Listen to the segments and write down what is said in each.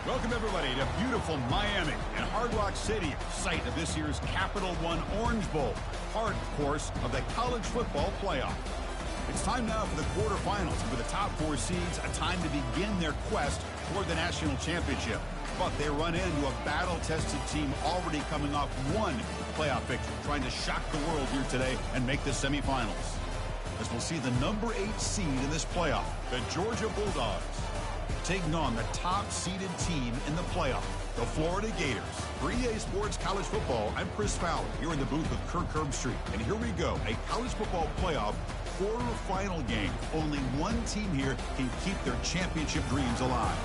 Welcome, everybody, to beautiful Miami and Hard Rock Stadium, site of this year's Capital One Orange Bowl, part, of course, of the college football playoff. It's time now for the quarterfinals, and for the top four seeds, a time to begin their quest toward the national championship. But they run into a battle-tested team already coming off one playoff victory, trying to shock the world here today and make the semifinals. As we'll see the number 8 seed in this playoff, the Georgia Bulldogs, taking on the top-seeded team in the playoff, the Florida Gators. For EA Sports College Football, I'm Chris Fowler, here in the booth with Kirk Herbstreit. And here we go, a college football playoff quarterfinal game. Only one team here can keep their championship dreams alive.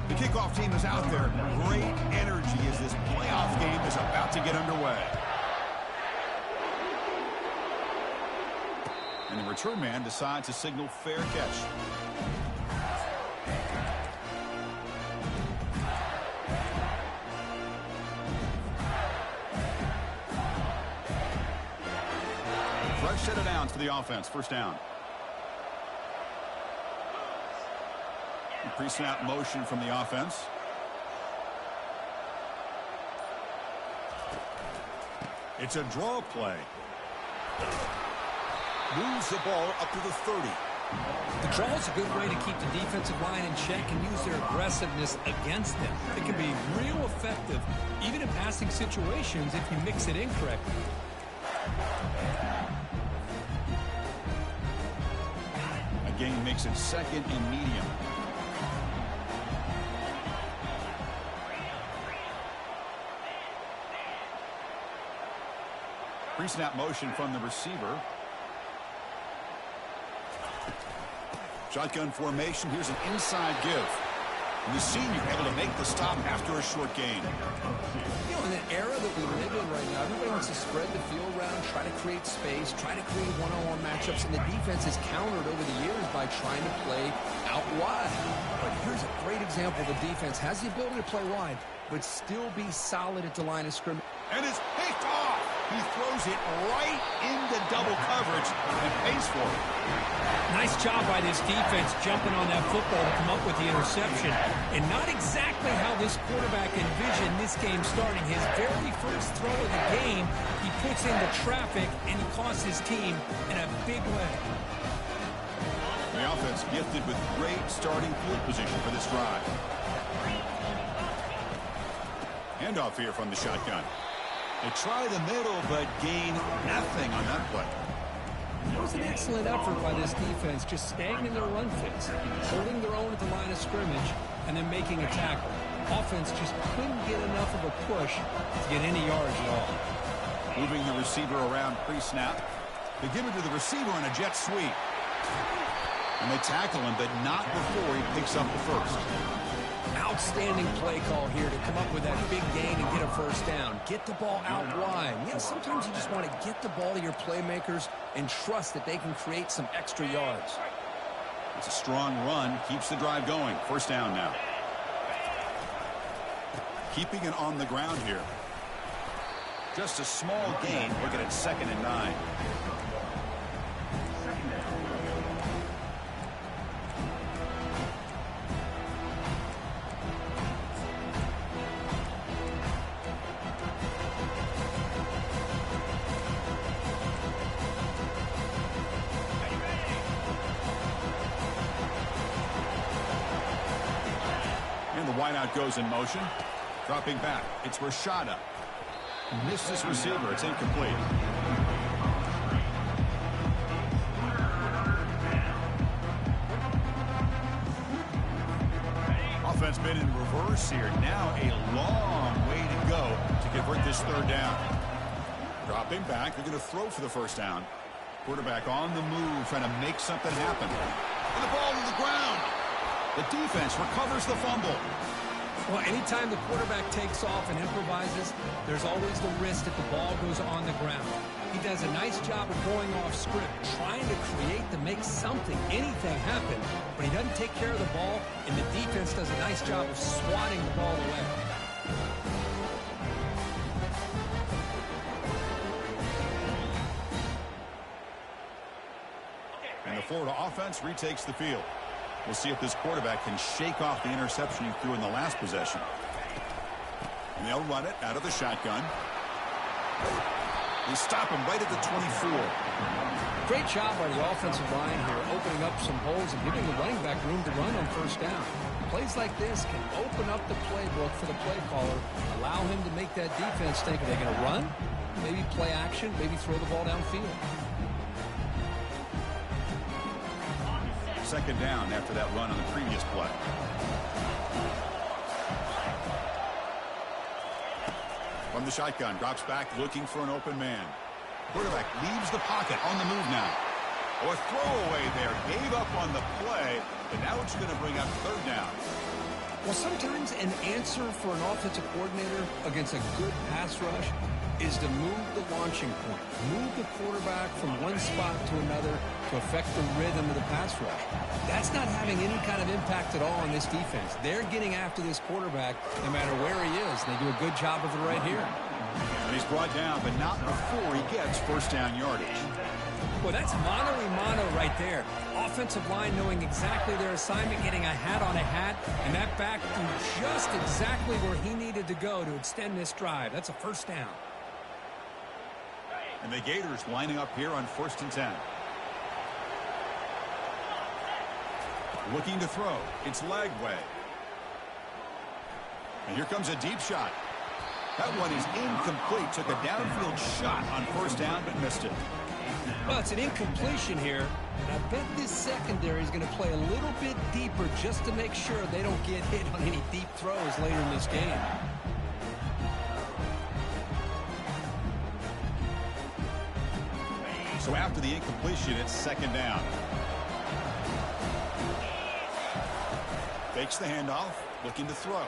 The kickoff team is out there. Great energy as this playoff game is about to get underway. And the return man decides to signal fair catch. Fresh set of downs for the offense. First down. Pre-snap motion from the offense. It's a draw play. Moves the ball up to the 30. The draw is a good way to keep the defensive line in check and use their aggressiveness against them. It can be real effective, even in passing situations, if you mix it in correctly. Again, makes it second and medium. Pre-snap motion from the receiver. Shotgun formation. Here's an inside give. And the senior able to make the stop after a short gain. You know, in an era that we live in right now, everybody wants to spread the field around, try to create space, try to create one-on-one matchups, and the defense has countered over the years by trying to play out wide. But here's a great example. The defense has the ability to play wide, but still be solid at the line of scrimmage. And it's picked off. He throws it right into double coverage and pays for it. Nice job by this defense jumping on that football to come up with the interception. And not exactly how this quarterback envisioned this game starting. His very first throw of the game, he puts into traffic, and he costs his team in a big way. The offense gifted with great starting field position for this drive. Handoff here from the shotgun. They try the middle, but gain nothing on that play. It was an excellent effort by this defense, just staying in their run fits, holding their own at the line of scrimmage, and then making a tackle. Offense just couldn't get enough of a push to get any yards at all. Moving the receiver around pre-snap. They give it to the receiver on a jet sweep. And they tackle him, but not before he picks up the first. Outstanding play call here to come up with that big gain and get a first down. Get the ball out wide. Yeah, sometimes you just want to get the ball to your playmakers and trust that they can create some extra yards. It's a strong run. Keeps the drive going. First down now. Keeping it on the ground here. Just a small gain. Looking at 2nd and 9. Wideout goes in motion. Dropping back. It's Rashada. Missed this receiver. It's incomplete. Offense been in reverse here. Now a long way to go to convert this third down. Dropping back. They're going to throw for the first down. Quarterback on the move, trying to make something happen. And the ball to the ground. The defense recovers the fumble. Well, anytime the quarterback takes off and improvises, there's always the risk that the ball goes on the ground. He does a nice job of going off script, trying to create to make something, anything happen, but he doesn't take care of the ball, and the defense does a nice job of swatting the ball away. And the Florida offense retakes the field. We'll see if this quarterback can shake off the interception he threw in the last possession. And they'll run it out of the shotgun. They stop him right at the 24. Great job by the offensive line here, opening up some holes and giving the running back room to run on first down. Plays like this can open up the playbook for the play caller, allow him to make that defense think, are they going to run? Maybe play action, maybe throw the ball downfield. Second down after that run on the previous play. From the shotgun, drops back looking for an open man. Quarterback leaves the pocket on the move now. Or throwaway there. Gave up on the play, but now it's going to bring up third down. Well, sometimes an answer for an offensive coordinator against a good pass rush is to move the launching point. Move the quarterback from one spot to another to affect the rhythm of the pass rush. That's not having any kind of impact at all on this defense. They're getting after this quarterback no matter where he is, and they do a good job of it right here. And he's brought down, but not before he gets first down yardage. Well, that's mano-a-mano right there. Offensive line knowing exactly their assignment, getting a hat on a hat, and that back threw just exactly where he needed to go to extend this drive. That's a first down. And the Gators lining up here on 1st and 10. Looking to throw. It's Lagway. And here comes a deep shot. That one is incomplete. Took a downfield shot on first down, but missed it. Well, it's an incompletion here, and I bet this secondary is going to play a little bit deeper just to make sure they don't get hit on any deep throws later in this game. So after the incompletion, it's second down. Fakes the handoff, looking to throw.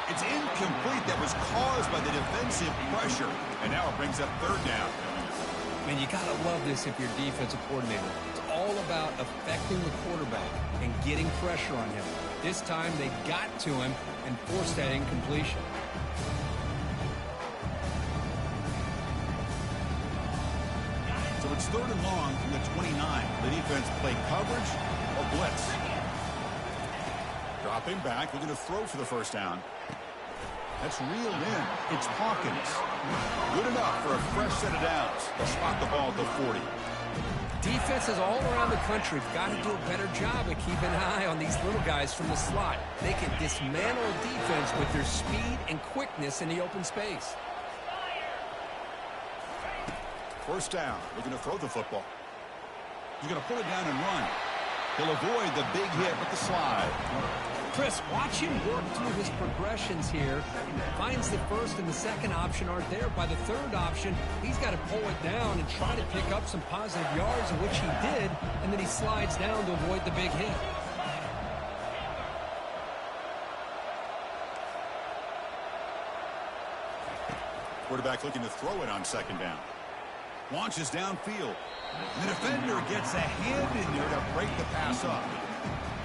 It's incomplete. That was caused by the defensive pressure. And now it brings up third down. Man, you got to love this if you're defensive coordinator. It's all about affecting the quarterback and getting pressure on him. This time they got to him and forced that incompletion. So it's third and long from the 29. The defense played coverage or blitz. Dropping back, looking to throw for the first down. That's reeled in. It's Hawkins. Good enough for a fresh set of downs. They'll spot the ball at the 40. Defenses all around the country have got to do a better job of keeping an eye on these little guys from the slot. They can dismantle a defense with their speed and quickness in the open space. First down. Looking to throw the football. He's going to pull it down and run. He'll avoid the big hit with the slide. Chris, watch him work through his progressions here. Finds the first and the second option aren't there. By the third option, he's got to pull it down and try to pick up some positive yards, which he did, and then he slides down to avoid the big hit. Quarterback looking to throw it on second down. Launches downfield. And the defender gets a hand in there to break the pass up.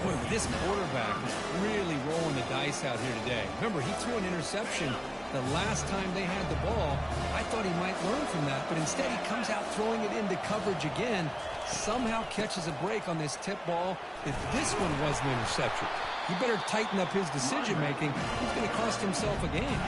Boy, this quarterback is really rolling the dice out here today. Remember, he threw an interception the last time they had the ball. I thought he might learn from that, but instead he comes out throwing it into coverage again. Somehow catches a break on this tip ball. If this one was an interception, he better tighten up his decision-making. He's going to cost himself a game.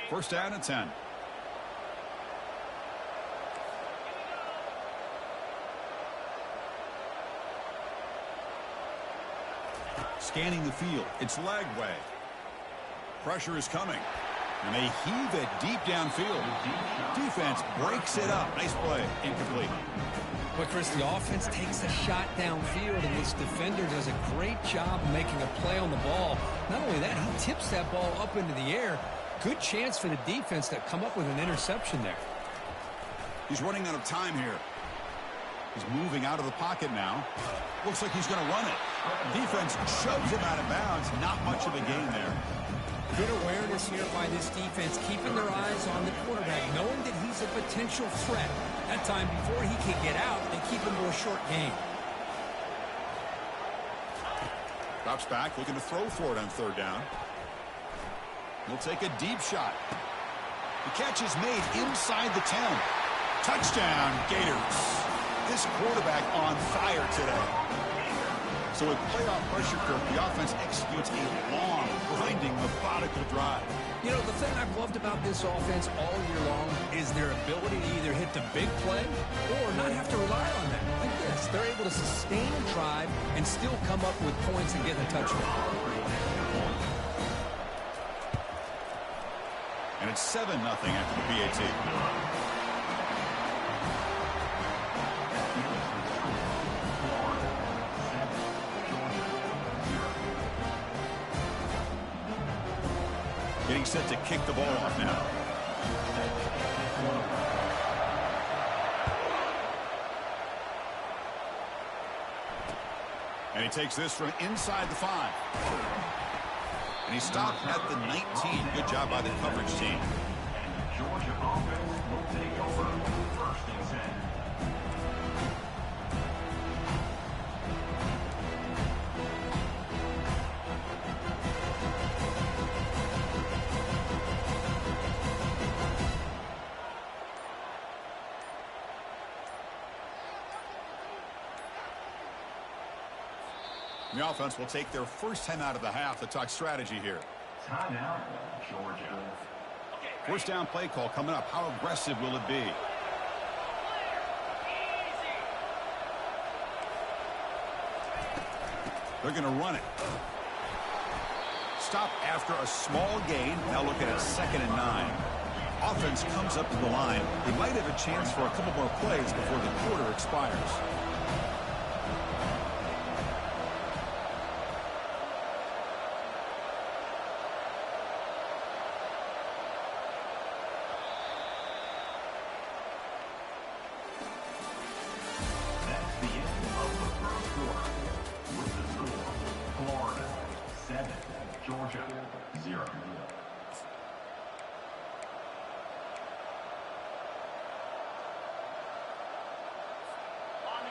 First down and 10. Scanning the field. It's Lagway. Pressure is coming. And they heave it deep downfield. Defense breaks it up. Nice play. Incomplete. But Chris, the offense takes a shot downfield, and this defender does a great job of making a play on the ball. Not only that, he tips that ball up into the air. Good chance for the defense to come up with an interception there. He's running out of time here. He's moving out of the pocket now. Looks like he's going to run it. Defense shoves him out of bounds. Not much of a gain there. Good awareness here by this defense, keeping their eyes on the quarterback, knowing that he's a potential threat. That time before he can get out, they keep him to a short gain. Drops back, looking to throw for it on third down. He'll take a deep shot. The catch is made inside the 10. Touchdown, Gators. This quarterback on fire today. So with playoff pressure, Kirk, the offense executes a long, grinding, methodical drive. You know, the thing I've loved about this offense all year long is their ability to either hit the big play or not have to rely on that. Like this, they're able to sustain a drive and still come up with points and get a touchdown. And it's 7-0 after the PAT. Getting set to kick the ball off now. And he takes this from inside the 5. And he stopped at the 19. Good job by the coverage team. Georgia offense will take over 1st and 10. The offense will take their first 10 out of the half to talk strategy here. Timeout, Georgia. First down play call coming up. How aggressive will it be? They're going to run it. Stop after a small gain. Now look at it, 2nd and 9. Offense comes up to the line. They might have a chance for a couple more plays before the quarter expires. Georgia 0.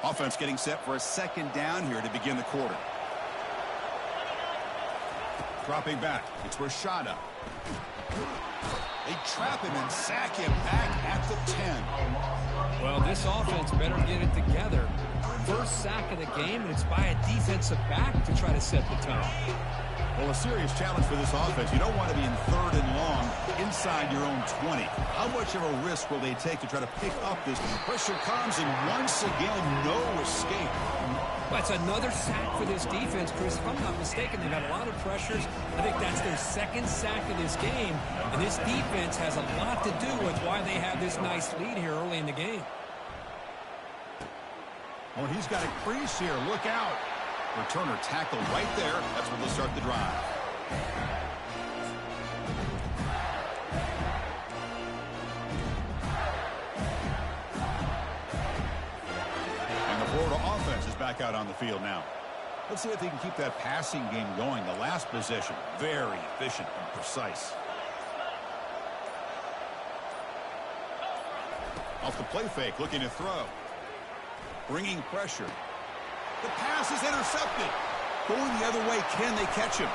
Offense getting set for a 2nd down here to begin the quarter. Dropping back. It's Rashada. They trap him and sack him back at the 10. Well, this offense better get it together. First sack of the game, and it's by a defensive back to try to set the tone. Well, a serious challenge for this offense. You don't want to be in 3rd and long inside your own 20. How much of a risk will they take to try to pick up this? Pressure comes, and once again, no escape. That's another sack for this defense, Chris. If I'm not mistaken, they've had a lot of pressures. I think that's their 2nd sack of this game, and this defense has a lot to do with why they have this nice lead here early in the game. Oh, he's got a crease here. Look out. Returner tackled right there. That's where they'll start the drive. And the Florida offense is back out on the field now. Let's see if they can keep that passing game going. The last possession, very efficient and precise. Off the play fake, looking to throw. Bringing pressure. The pass is intercepted. Going the other way, can they catch him?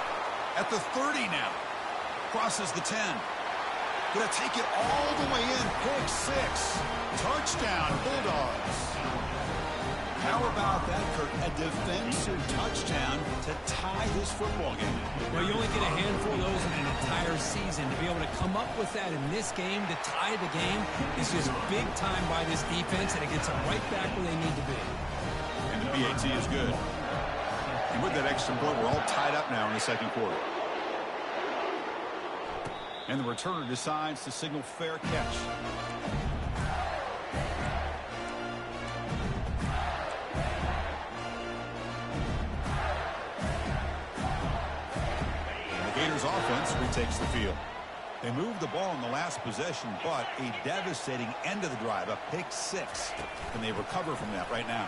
At the 30 now. Crosses the 10. Going to take it all the way in. Pick 6. Touchdown, Bulldogs. How about that, Kirk? A defensive touchdown to tie this football game. Well, you only get a handful of those in an entire season. To be able to come up with that in this game, to tie the game, is just big time by this defense, and it gets them right back where they need to be. And the PAT is good. And with that extra point, we're all tied up now in the 2nd quarter. And the returner decides to signal fair catch. And the Gators offense retakes the field. They moved the ball in the last possession, but a devastating end of the drive, a pick six. Can they recover from that right now?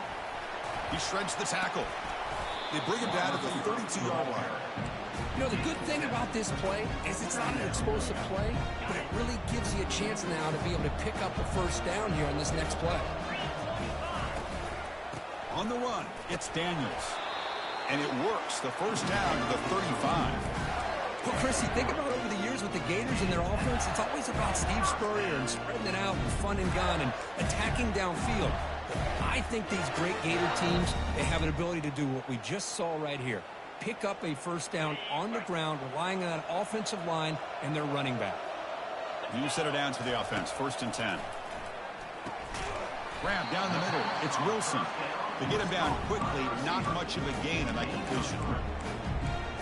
He shreds the tackle. They bring him down to the 32-yard line. You know, the good thing about this play is it's not an explosive play, but it really gives you a chance now to be able to pick up a first down here on this next play. On the run, it's Daniels. And it works. The first down to the 35. Well, Chris, you think about over the years with the Gators and their offense, it's always about Steve Spurrier and spreading it out and fun and gun and attacking downfield. But I think these great Gator teams, they have an ability to do what we just saw right here. Pick up a first down on the ground, relying on an offensive line and their running back. New set of downs for the offense. 1st and 10. Grab down the middle. It's Wilson. To get him down quickly, not much of a gain on that completion.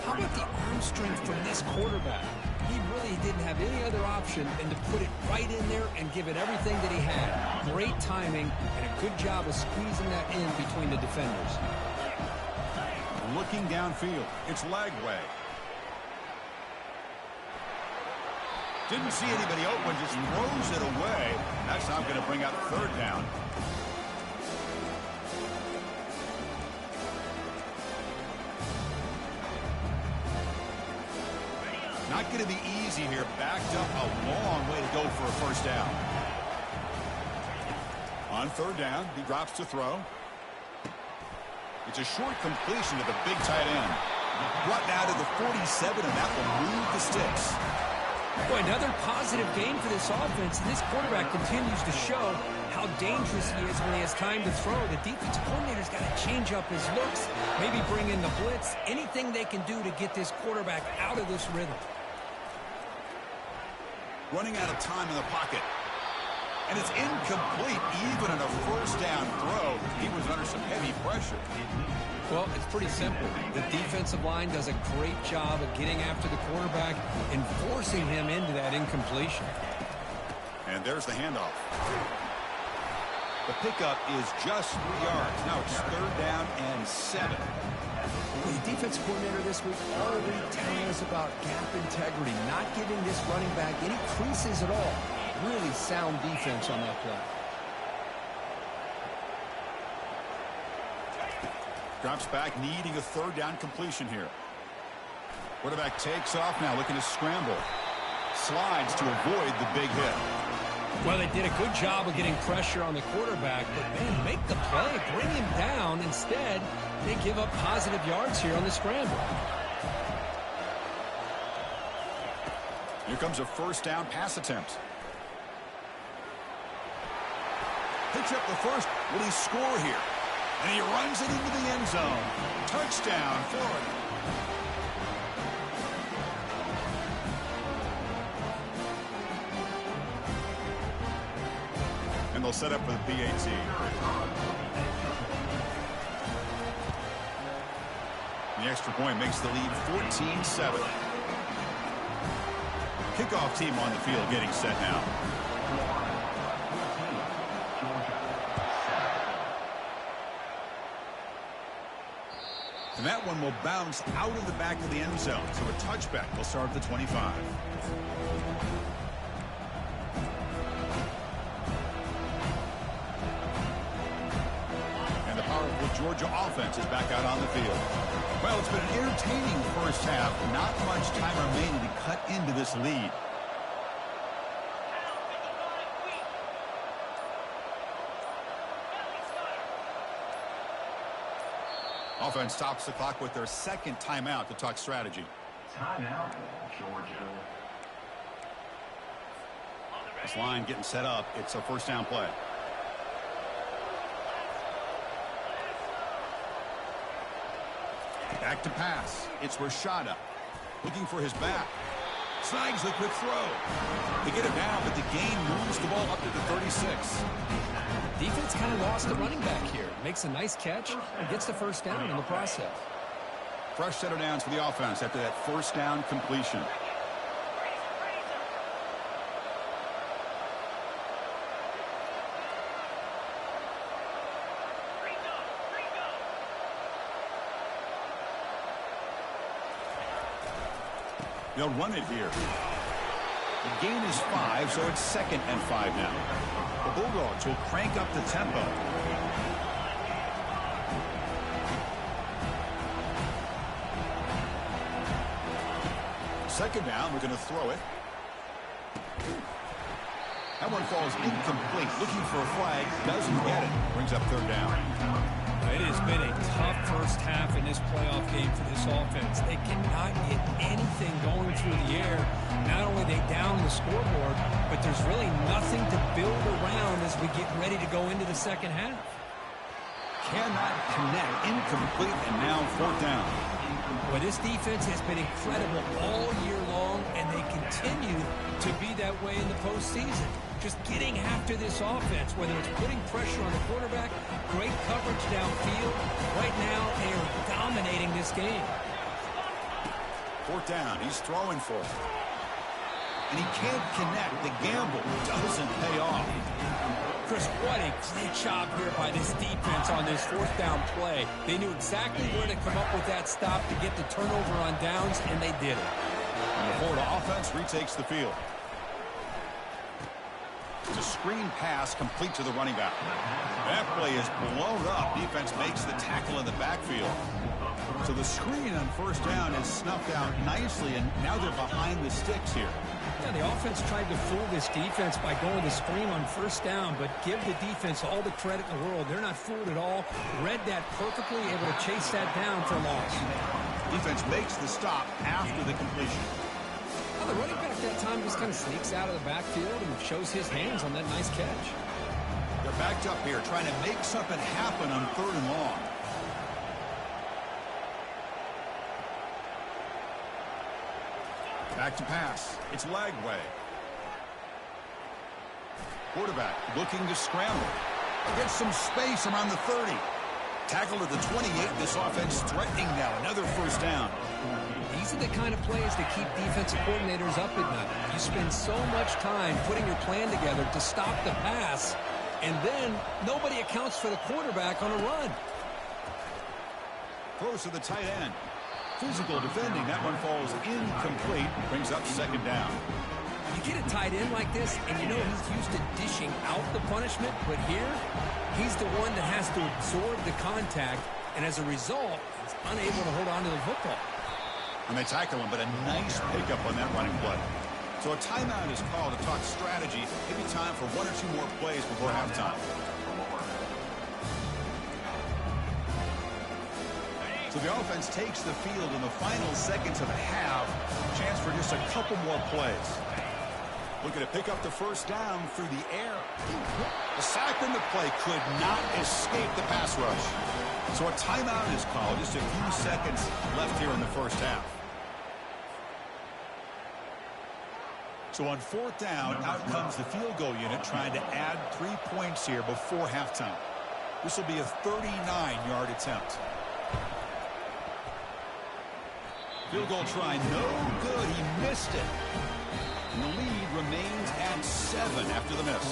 How about the arm strength from this quarterback? He really didn't have any other option than to put it right in there and give it everything that he had. Great timing and a good job of squeezing that in between the defenders. Looking downfield, it's Lagway. Didn't see anybody open, just throws it away. That's now going to bring up 3rd down. Not going to be easy here. Backed up a long way to go for a first down. On 3rd down, he drops to throw. It's a short completion to the big tight end. Brought down to the 47, and that will move the sticks. Boy, another positive game for this offense, and this quarterback continues to show how dangerous he is when he has time to throw. The defensive coordinator's got to change up his looks, maybe bring in the blitz, anything they can do to get this quarterback out of this rhythm. Running out of time in the pocket. And it's incomplete, even on a first down throw. He was under some heavy pressure. Well, it's pretty simple. The defensive line does a great job of getting after the quarterback and forcing him into that incompletion. And there's the handoff. The pickup is just 3 yards. Now it's 3rd down and 7. The defensive coordinator this week already telling us about gap integrity, not giving this running back any creases at all. Really sound defense on that play. Drops back, needing a 3rd down completion here. Quarterback takes off now, looking to scramble. Slides to avoid the big hit. Well, they did a good job of getting pressure on the quarterback, but, man, make the play, bring him down. Instead, they give up positive yards here on the scramble. Here comes a first down pass attempt. Picks up the first. Will he score here? And he runs it into the end zone. Touchdown, Florida. And they'll set up for the PAT. The extra point makes the lead 14-7. Kickoff team on the field getting set now. And that one will bounce out of the back of the end zone. So a touchback will start at the 25. And the powerful Georgia offense is back out on the field. Well, it's been an entertaining first half. Not much time remaining to cut into this lead. Offense stops the clock with their 2nd timeout to talk strategy. Timeout, Georgia. This line getting set up. It's a first down play. Back to pass. It's Rashada. Looking for his back. Snags the quick throw. They get it down, but the gain moves the ball up to the 36. Defense kind of lost the running back here. Makes a nice catch and gets the first down in the process. Fresh set of downs for the offense after that first down completion. They'll run it here. The gain is 5, so it's 2nd and 5 now. The Bulldogs will crank up the tempo. Second down, we're going to throw it. That one falls incomplete. Looking for a flag, doesn't get it. Brings up 3rd down. It has been a tough first half in this playoff game for this offense. They cannot get anything going through the air. Not only are they down the scoreboard, but there's really nothing to build around as we get ready to go into the second half. Cannot connect. Incomplete, and now 4th down. Well, this defense has been incredible all year long, and they continue to be that way in the postseason. Just getting after this offense, whether it's putting pressure on the quarterback, great coverage downfield. Right now, they are dominating this game. 4th down. He's throwing for it. And he can't connect. The gamble doesn't pay off. Chris, what a great job here by this defense on this 4th down play. They knew exactly where to come up with that stop to get the turnover on downs, and they did it. And the Florida offense retakes the field. It's a screen pass complete to the running back. That play is blown up. Defense makes the tackle in the backfield. So the screen on 1st down is snuffed out nicely, and now they're behind the sticks here. Yeah, the offense tried to fool this defense by going to screen on 1st down, but give the defense all the credit in the world. They're not fooled at all. Read that perfectly, able to chase that down for a loss. Defense makes the stop after the completion. Well, the running back that time just kind of sneaks out of the backfield and shows his hands on that nice catch. They're backed up here trying to make something happen on 3rd and long. Back to pass. It's Lagway. Quarterback looking to scramble. Against some space around the 30. Tackled at the 28. This offense threatening now. Another 1st down. These are the kind of plays that keep defensive coordinators up at night. You spend so much time putting your plan together to stop the pass, and then nobody accounts for the quarterback on a run. Throws to the tight end. Physical defending. That one falls incomplete. Brings up 2nd down. You get a tight end like this, and you know he's used to dishing out the punishment, but here, he's the one that has to absorb the contact, and as a result, he's unable to hold on to the football. And they tackle him, but a nice pickup on that running play. So a timeout is called to talk strategy. Maybe time for 1 or 2 more plays before halftime. So the offense takes the field in the final seconds of the half. Chance for just a couple more plays. Looking to pick up the 1st down through the air. The sack in the play could not escape the pass rush. So a timeout is called. Just a few seconds left here in the 1st half. So on 4th down, out comes the field goal unit trying to add 3 points here before halftime. This will be a 39-yard attempt. Field goal try, no good. He missed it. And the lead remains at 7 after the miss.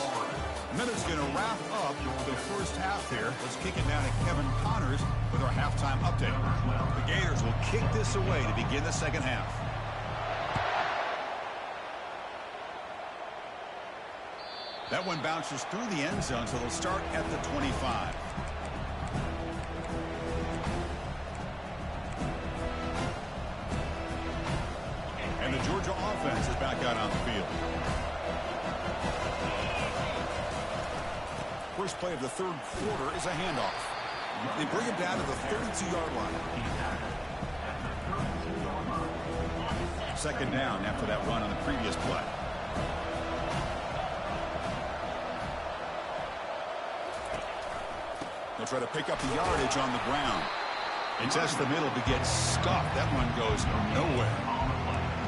Minute's going to wrap up the 1st half here. Let's kick it down to Kevin Connors with our halftime update. The Gators will kick this away to begin the 2nd half. That one bounces through the end zone, so they'll start at the 25. And the Georgia offense is back out on the field. First play of the 3rd quarter is a handoff. They bring him down to the 32-yard line. 2nd down after that run on the previous play. They'll try to pick up the yardage on the ground. And test the middle to get stuffed. That one goes nowhere.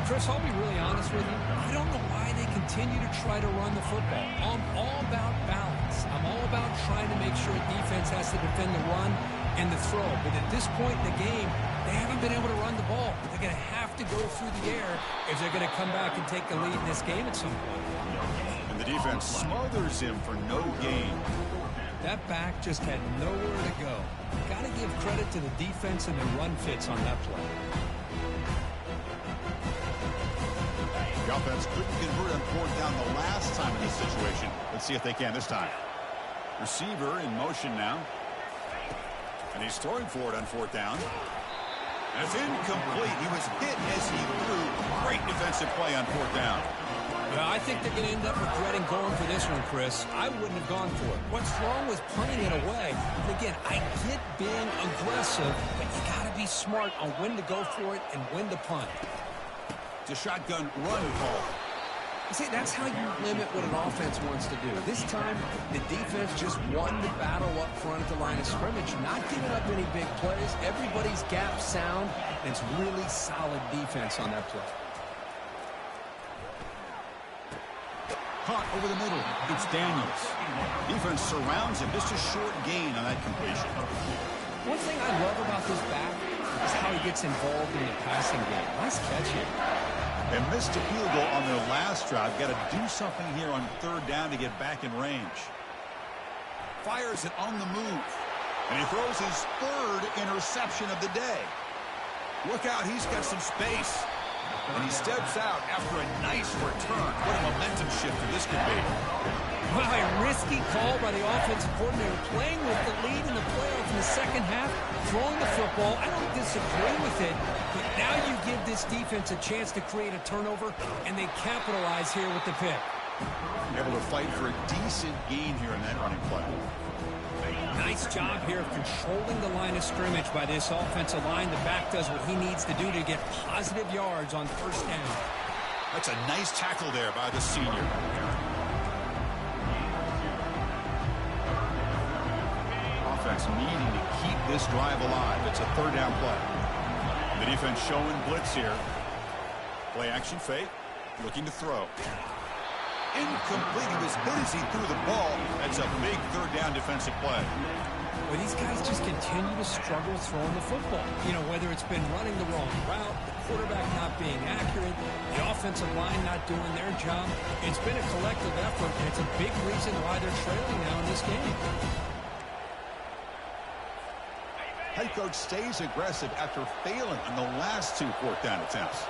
Chris, I'll be really honest with you. I don't know why they continue to try to run the football. I'm all about balance. I'm all about trying to make sure defense has to defend the run and the throw. But at this point in the game, they haven't been able to run the ball. They're going to have to go through the air if they're going to come back and take the lead in this game at some point. And the defense smothers him for no gain. That back just had nowhere to go. Got to give credit to the defense and the run fits on that play. The offense couldn't convert on fourth down the last time in this situation. Let's see if they can this time. Receiver in motion now. And he's throwing for it on fourth down. And it's incomplete. He was hit as he threw. Great defensive play on fourth down. Well, I think they're going to end up regretting going for this one, Chris. I wouldn't have gone for it. What's wrong with punting it away? And again, I get being aggressive, but you got to be smart on when to go for it and when to punt. It's a shotgun run call. See, that's how you limit what an offense wants to do. This time, the defense just won the battle up front at the line of scrimmage, not giving up any big plays. Everybody's gap sound, and it's really solid defense on that play. Caught over the middle. It's Daniels. Defense surrounds him. Just a short gain on that completion. One thing I love about this back is how he gets involved in the passing game. Nice catch here. They missed a field goal on their last drive. Got to do something here on third down to get back in range. Fires it on the move. And he throws his third interception of the day. Look out, he's got some space. And he steps out after a nice return. What a momentum shifter this could be. Well, a risky call by the offensive coordinator, playing with the lead in the playoff in the second half, throwing the football. I don't disagree with it, but now you give this defense a chance to create a turnover, and they capitalize here with the pick. Able to fight for a decent gain here in that running play. Nice job here of controlling the line of scrimmage by this offensive line. The back does what he needs to do to get positive yards on first down. That's a nice tackle there by the senior. Offense needing to keep this drive alive. It's a third down play. The defense showing blitz here. Play action fake. Looking to throw. Incomplete. He was hit as he threw the ball. That's a big third down defensive play. Well, these guys just continue to struggle throwing the football. You know, whether it's been running the wrong route, the quarterback not being accurate, the offensive line not doing their job. It's been a collective effort, and it's a big reason why they're trailing now in this game. Head coach stays aggressive after failing on the last two fourth down attempts.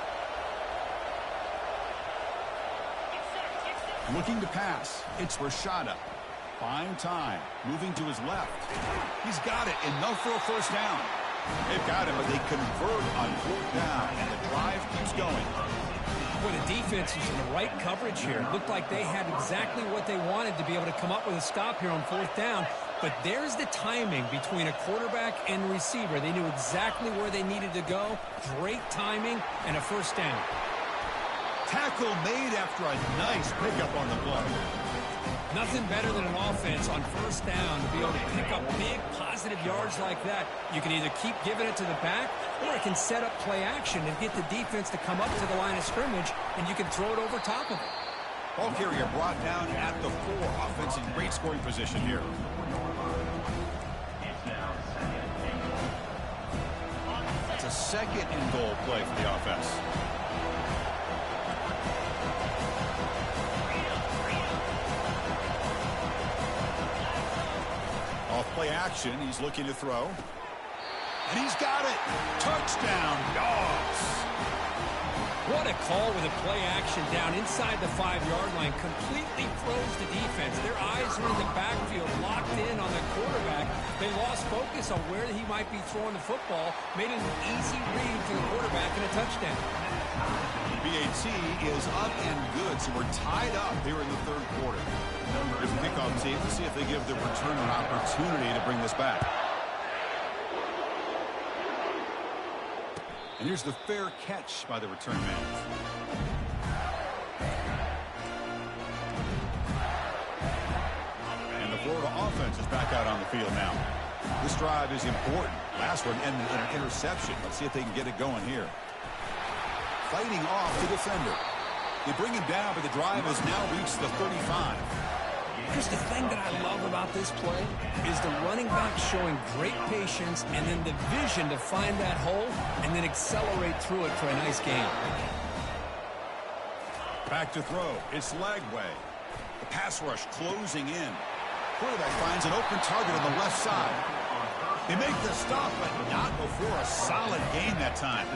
Looking to pass. It's Rashada. Fine time. Moving to his left. He's got it, and they'll throw first down. They've got him, but they convert on fourth down, and the drive keeps going. Well, the defense is in the right coverage here. It looked like they had exactly what they wanted to be able to come up with a stop here on fourth down. But there's the timing between a quarterback and receiver. They knew exactly where they needed to go. Great timing and a first down. Tackle made after a nice pickup on the play. Nothing better than an offense on first down to be able to pick up big positive yards like that. You can either keep giving it to the back, or it can set up play action and get the defense to come up to the line of scrimmage, and you can throw it over top of it. Ball carrier brought down at the 4. Offense in great scoring position here. It's a second and goal play for the offense. Off play action, he's looking to throw. And he's got it. Touchdown, Dogs. What a call with a play action down inside the 5-yard line. Completely froze the defense. Their eyes were in the backfield, locked in on the quarterback. They lost focus on where he might be throwing the football. Made an easy read for the quarterback and a touchdown. BAT is up and good, so we're tied up here in the third quarter. There's a kickoff tape to see if they give the return an opportunity to bring this back. And here's the fair catch by the return man. And the Florida offense is back out on the field now. This drive is important. Last one ended in an interception. Let's see if they can get it going here. Fighting off the defender. They bring him down, but the drive has now reached the 35. Here's the thing that I love about this play is the running back showing great patience and then the vision to find that hole and then accelerate through it for a nice gain. Back to throw. It's Lagway. The pass rush closing in. Quarterback finds an open target on the left side. They make the stop, but not before a solid gain that time.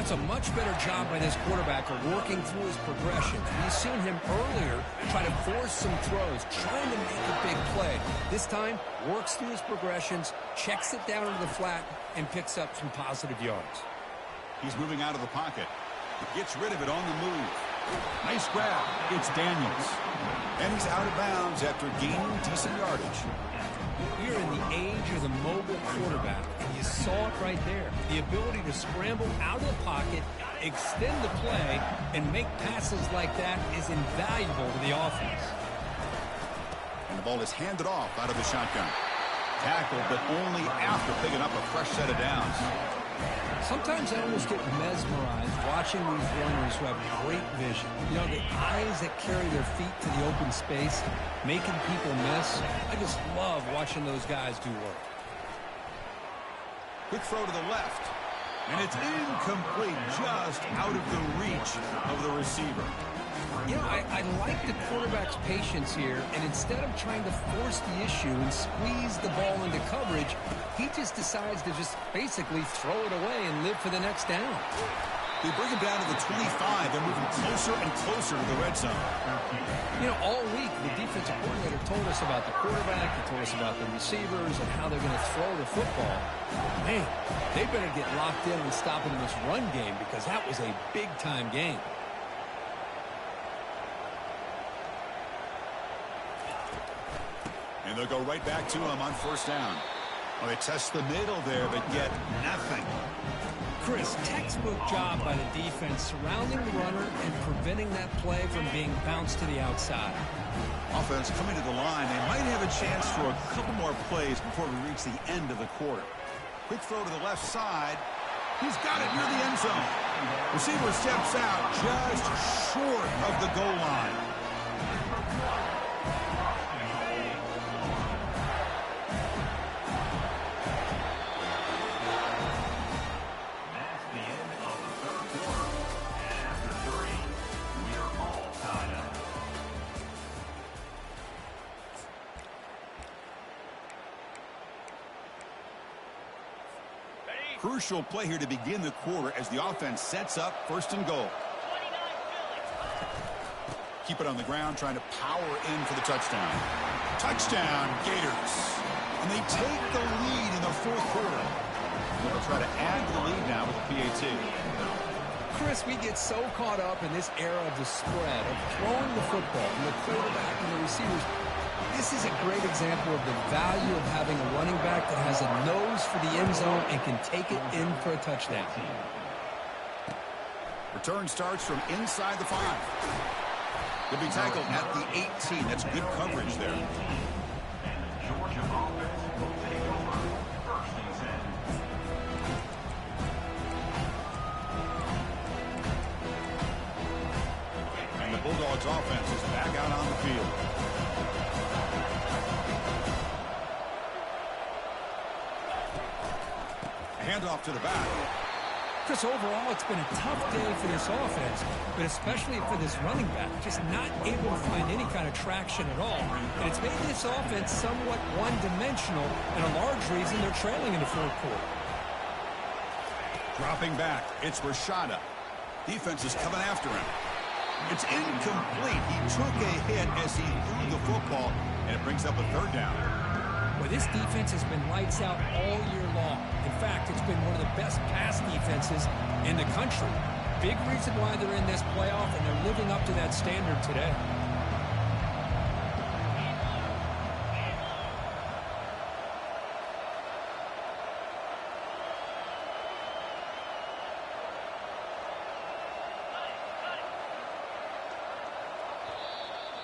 That's a much better job by this quarterback of working through his progressions. We've seen him earlier try to force some throws, trying to make a big play. This time, works through his progressions, checks it down into the flat, and picks up some positive yards. He's moving out of the pocket. Gets rid of it on the move. Nice grab. It's Daniels. And he's out of bounds after gaining decent yardage. We're in the age of the mobile quarterback, and you saw it right there. The ability to scramble out of the pocket, extend the play, and make passes like that is invaluable to the offense. And the ball is handed off out of the shotgun. Tackled, but only after picking up a fresh set of downs. Sometimes I almost get mesmerized watching these runners who have great vision. You know, the eyes that carry their feet to the open space, making people miss. I just love watching those guys do work. Quick throw to the left. And it's incomplete, just out of the reach of the receiver. You know, I like the quarterback's patience here, and instead of trying to force the issue and squeeze the ball into coverage, he just decides to just basically throw it away and live for the next down. They bring him down to the 25. They're moving closer and closer to the red zone. You know, all week, the defensive coordinator told us about the quarterback, he told us about the receivers and how they're going to throw the football. Man, they better get locked in and stopping this run game because that was a big-time game. And they'll go right back to him on first down. Well, they test the middle there, but get nothing. Chris, textbook job by the defense surrounding the runner and preventing that play from being bounced to the outside. Offense coming to the line. They might have a chance for a couple more plays before we reach the end of the quarter. Quick throw to the left side. He's got it near the end zone. Receiver steps out just short of the goal line. Crucial play here to begin the quarter as the offense sets up first and goal. Keep it on the ground, trying to power in for the touchdown. Touchdown, Gators. And they take the lead in the fourth quarter. They'll try to add to the lead now with the PAT. Chris, we get so caught up in this era of the spread, of throwing the football, and the quarterback and the receivers. This is a great example of the value of having a running back that has a nose for the end zone and can take it in for a touchdown. Return starts from inside the 5. He'll be tackled at the 18. That's good coverage there. Georgia offense will take over first and 10. And the Bulldogs offense is back out on the field. Handoff to the back. Chris, overall, it's been a tough day for this offense, but especially for this running back, just not able to find any kind of traction at all. And it's made this offense somewhat one-dimensional, and a large reason they're trailing in the fourth quarter. Dropping back, it's Rashada. Defense is coming after him. It's incomplete. He took a hit as he threw the football, and it brings up a third down. Well, this defense has been lights out all year long. In fact, it's been one of the best pass defenses in the country. Big reason why they're in this playoff, and they're living up to that standard today.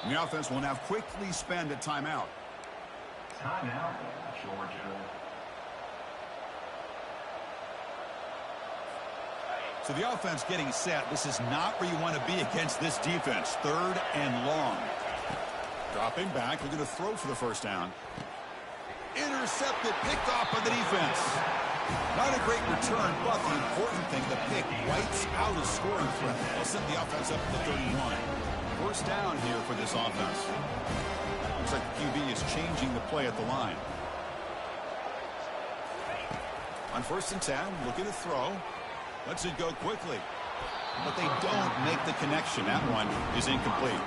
And the offense will now quickly spend a timeout. Timeout, Georgia. So the offense getting set. This is not where you want to be against this defense. Third and long. Dropping back. We're going to throw for the first down. Intercepted. Picked off by the defense. Not a great return, but the important thing, the pick wipes out a scoring threat. They'll set the offense up at the 31. First down here for this offense. Looks like the QB is changing the play at the line. On first and 10, looking to throw. Lets it go quickly. But they don't make the connection. That one is incomplete.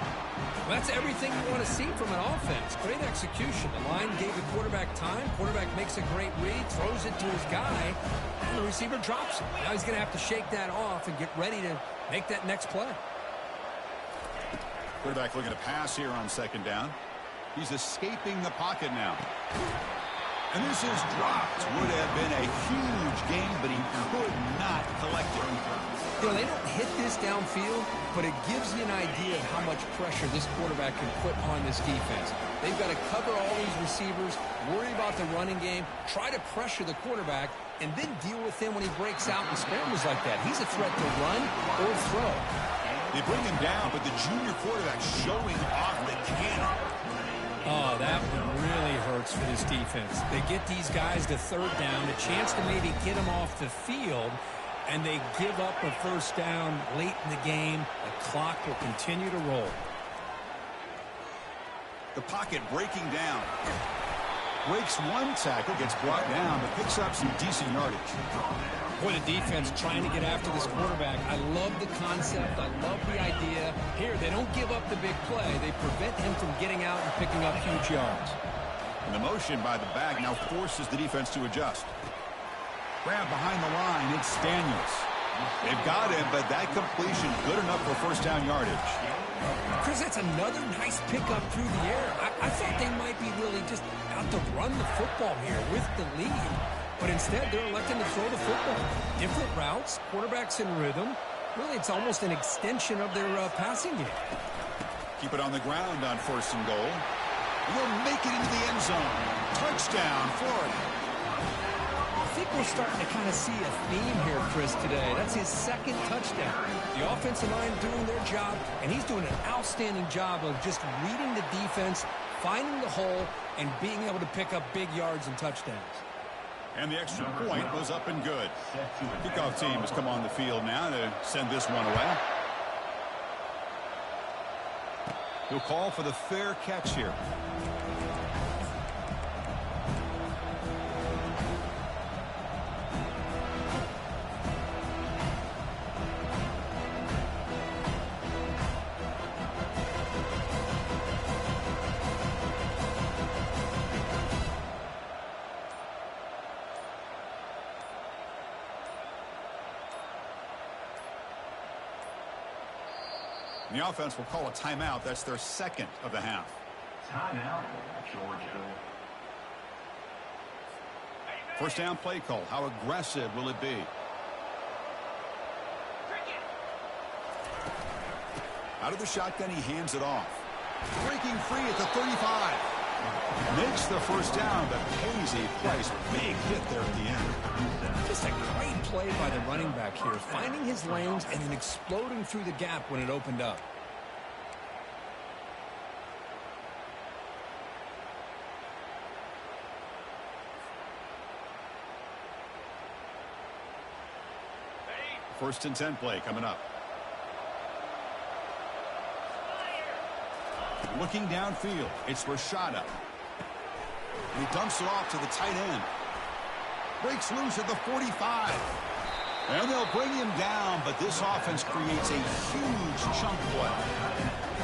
Well, that's everything you want to see from an offense. Great execution. The line gave the quarterback time. Quarterback makes a great read, throws it to his guy, and the receiver drops it. Now he's going to have to shake that off and get ready to make that next play. Quarterback looking to pass here on second down. He's escaping the pocket now. And this is dropped. Would have been a huge gain, but he could not collect it. You know, they don't hit this downfield, but it gives you an idea of how much pressure this quarterback can put on this defense. They've got to cover all these receivers, worry about the running game, try to pressure the quarterback, and then deal with him when he breaks out and scrambles like that. He's a threat to run or throw. They bring him down, but the junior quarterback showing off the cannon. Oh, that one really hurts for this defense. They get these guys to third down, a chance to maybe get them off the field, and they give up a first down late in the game. The clock will continue to roll. The pocket breaking down. Breaks one tackle, gets brought down, but picks up some decent yardage. Boy, the defense trying to get after this quarterback. I love the concept. I love the idea. Here, they don't give up the big play. They prevent him from getting out and picking up huge yards. And the motion by the back now forces the defense to adjust. Grab behind the line, it's Daniels. They've got him, but that completion good enough for first down yardage. Chris, that's another nice pickup through the air. I thought they might be really just out to run the football here with the lead. But instead, they're electing to throw the football. Different routes, quarterbacks in rhythm. Really, it's almost an extension of their passing game. Keep it on the ground on first and goal. We'll make it into the end zone. Touchdown, Florida. I think we're starting to kind of see a theme here, Chris, today. That's his second touchdown. The offensive line doing their job, and he's doing an outstanding job of just reading the defense, finding the hole, and being able to pick up big yards and touchdowns. And the extra point was up and good. Kickoff team has come on the field now to send this one away. He'll call for the fair catch here. The offense will call a timeout. That's their second of the half. Timeout, Georgia. First down play call. How aggressive will it be? Out of the shotgun, he hands it off. Breaking free at the 35. Makes the first down, but pays a price. Big hit there at the end. Just a great play by the running back here, finding his lanes and then exploding through the gap when it opened up. First and 10 play coming up. Looking downfield, it's Rashada. And he dumps it off to the tight end. Breaks loose at the 45. And they'll bring him down, but this offense creates a huge chunk play.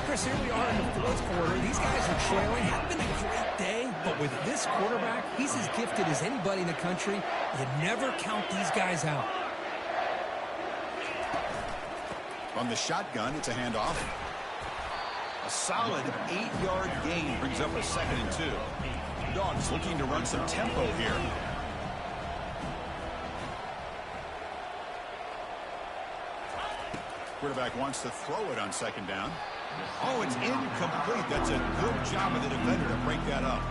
Chris, here we are in the fourth quarter. These guys are trailing. Had been a great day, but with this quarterback, he's as gifted as anybody in the country. You never count these guys out. From the shotgun, it's a handoff. A solid 8-yard gain brings up a 2nd and 2. The Dogs looking to run some tempo here. Quarterback wants to throw it on 2nd down. Oh, it's incomplete. That's a good job of the defender to break that up.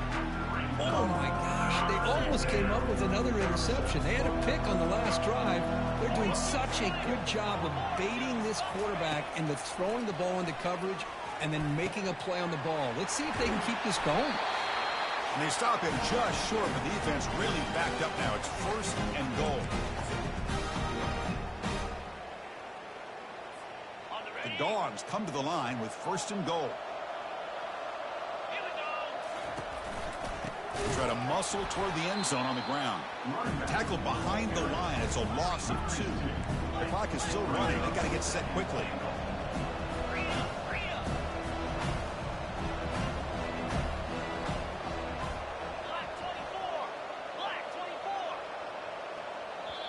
Oh, my gosh. They almost came up with another interception. They had a pick on the last drive. They're doing such a good job of baiting this quarterback into throwing the ball into coverage and then making a play on the ball. Let's see if they can keep this going. And they stop him just short, but the defense really backed up now. It's 1st and goal. The Dogs come to the line with 1st and goal. Try to muscle toward the end zone on the ground. Tackled behind the line. It's a loss of 2. The clock is still running. They got to get set quickly.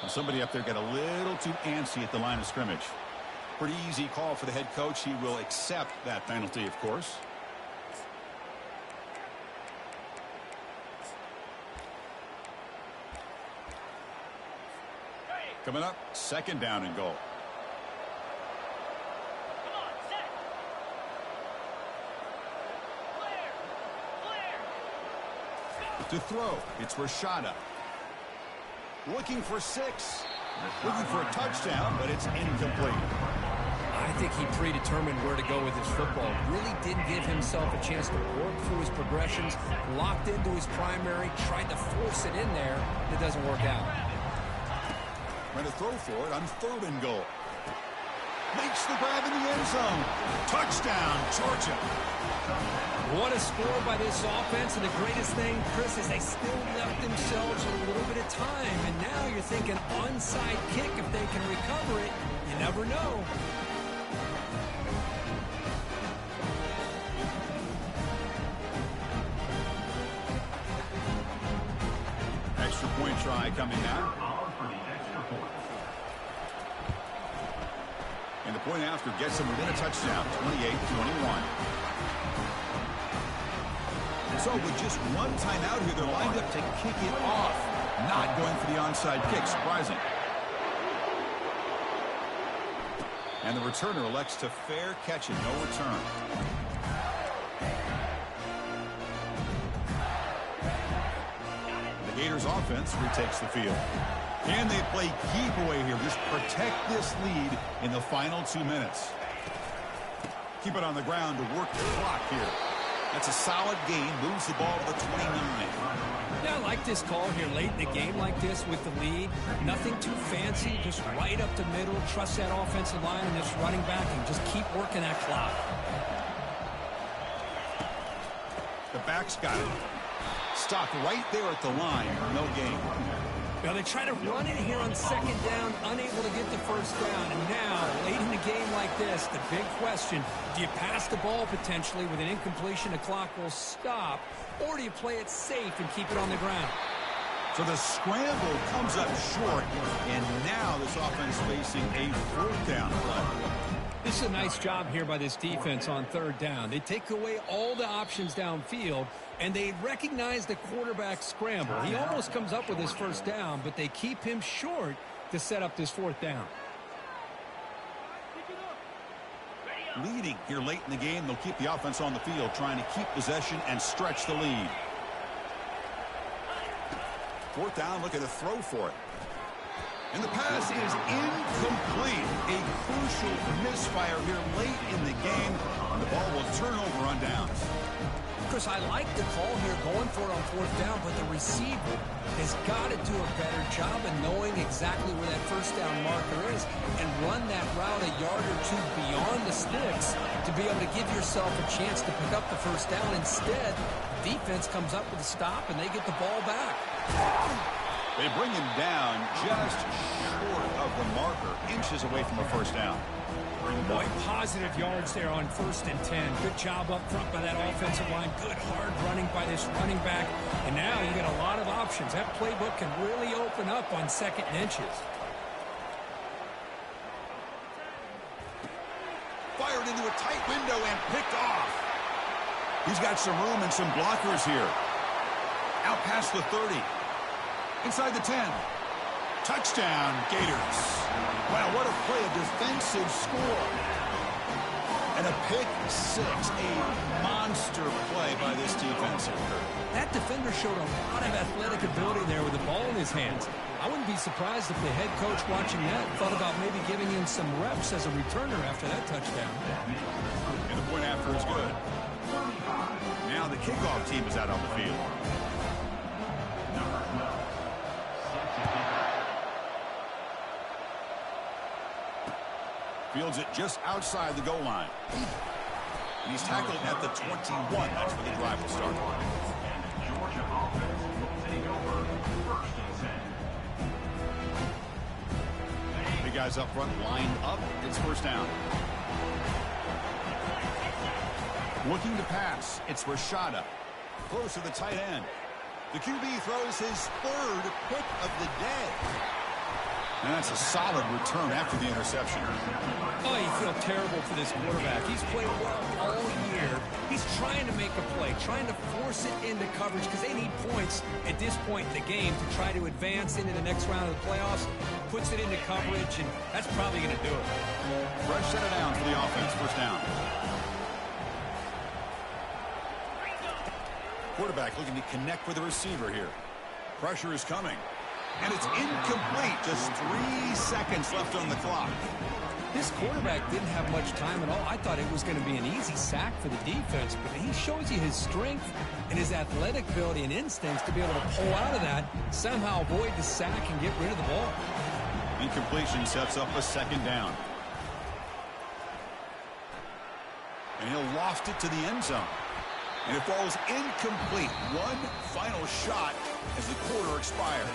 Somebody up there got a little too antsy at the line of scrimmage. Pretty easy call for the head coach. He will accept that penalty, of course. Coming up, second down and goal. To throw, it's Rashada. Looking for 6. Looking for a touchdown, but it's incomplete. I think he predetermined where to go with his football. Really didn't give himself a chance to work through his progressions. Locked into his primary, tried to force it in there. It doesn't work out. Trying to throw for it on third and goal. Makes the grab in the end zone. Touchdown, Georgia. What a score by this offense, and the greatest thing, Chris, is they still left themselves a little bit of time, and now you're thinking onside kick if they can recover it. You never know. Extra point try coming now. And the point after gets them within a touchdown, 28-21. So with just one timeout here, they're lined up to kick it off. Not going for the onside kick. Surprising. And the returner elects to fair catch it. No return. The Gators offense retakes the field. And they play keep away here. Just protect this lead in the final 2 minutes. Keep it on the ground to work the clock here. That's a solid gain. Moves the ball to the 29. Yeah, I like this call here late in the game like this with the lead. Nothing too fancy, just right up the middle. Trust that offensive line and this running back and just keep working that clock. The back's got it. Stopped right there at the line. No gain. Now they try to run it here on second down, unable to get the first down. And now, late in the game like this, the big question, do you pass the ball potentially with an incompletion, the clock will stop, or do you play it safe and keep it on the ground? So the scramble comes up short, and now this offense facing a fourth down play. This is a nice job here by this defense on third down. They take away all the options downfield, and they recognize the quarterback scramble. He almost comes up with his first down, but they keep him short to set up this fourth down. Leading here late in the game, they'll keep the offense on the field, trying to keep possession and stretch the lead. Fourth down, looking to throw for it. And the pass is incomplete. A crucial misfire here late in the game. And the ball will turn over on downs. Chris, I like the call here going for it on fourth down, but the receiver has got to do a better job of knowing exactly where that first down marker is and run that route a yard or two beyond the sticks to be able to give yourself a chance to pick up the first down. Instead, defense comes up with a stop, and they get the ball back. They bring him down just short of the marker, inches away from a first down. Boy, positive yards there on 1st and 10. Good job up front by that offensive line. Good hard running by this running back. And now you get a lot of options. That playbook can really open up on second and inches. Fired into a tight window and picked off. He's got some room and some blockers here. Out past the 30. Inside the 10. Touchdown, Gators. Wow, what a play, a defensive score. And a pick six, a monster play by this defense. That defender showed a lot of athletic ability there with the ball in his hands. I wouldn't be surprised if the head coach watching that thought about maybe giving him some reps as a returner after that touchdown. And the point after is good. Now the kickoff team is out on the field. Fields it just outside the goal line. And he's tackled at the 21. That's where the drive will start. Georgia offense will take over 1st and 10. They guys up front lined up. It's first down. Looking to pass. It's Rashada. Close to the tight end. The QB throws his third pick of the day. And that's a solid return after the interception. Oh, you feel terrible for this quarterback. He's played well all year. He's trying to make a play, trying to force it into coverage because they need points at this point in the game to try to advance into the next round of the playoffs. Puts it into coverage, and that's probably going to do it. Fresh set it down for the offense. First down. Quarterback looking to connect with the receiver here. Pressure is coming. And it's incomplete. Just 3 seconds left on the clock. This quarterback didn't have much time at all. I thought it was going to be an easy sack for the defense, but he shows you his strength and his athletic ability and instincts to be able to pull out of that, somehow avoid the sack and get rid of the ball. Incompletion sets up a second down. And he'll loft it to the end zone. And it falls incomplete. One final shot as the quarter expires.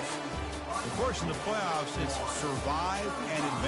Of course, in the playoffs, it's survive and advance.